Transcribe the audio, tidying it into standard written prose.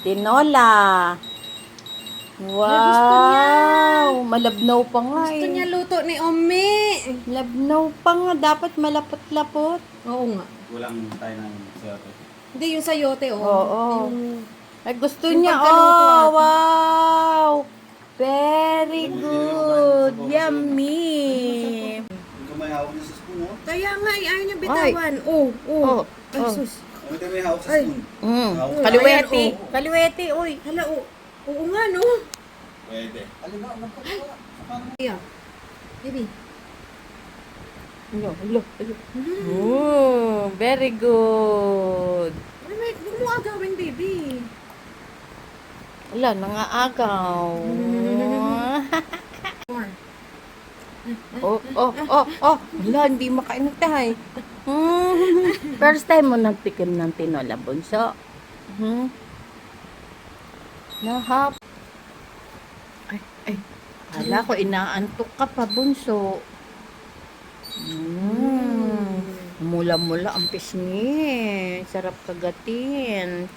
Tinola. Wow! Malabnaw pa nga Gusto eh. niya luto ni Omi. Malabnaw pa nga. Dapat malapot-lapot. Oo nga. Kulang tayo ng sayote. Hindi yung sayote, oh. Oo. Yung, Ay, gusto Yung niya. pagkaluto, Oh, ate. wow! Very Hindi good. naman Yummy. Yung kamay hawak niya sa spoon, oh. kaya nga, ayaw niya bitawan. Oh, oh. Oh, Ay, oh. sus. Ano tayo may hawak sa Ay. spoon? Mm. Hawak. Kaliwete. Ayan, oh. Kaliwete, uy. Hala, oh. Oo nga, no? Pwede. Alin na, Kaya. Baby. Hello, hello, hello. Oh, very good. Wait, huwag mo agawin, baby. Wala, nangaagaw. More. Oh, oh, oh, oh. Wala, hindi makainatay. First time mo nagtikim ng tinola, bunso. Nahap. Ay, ay. Hala ko, inaantok ka pa, bunso. Mula-mula ang pisngi. Sarap kagatin.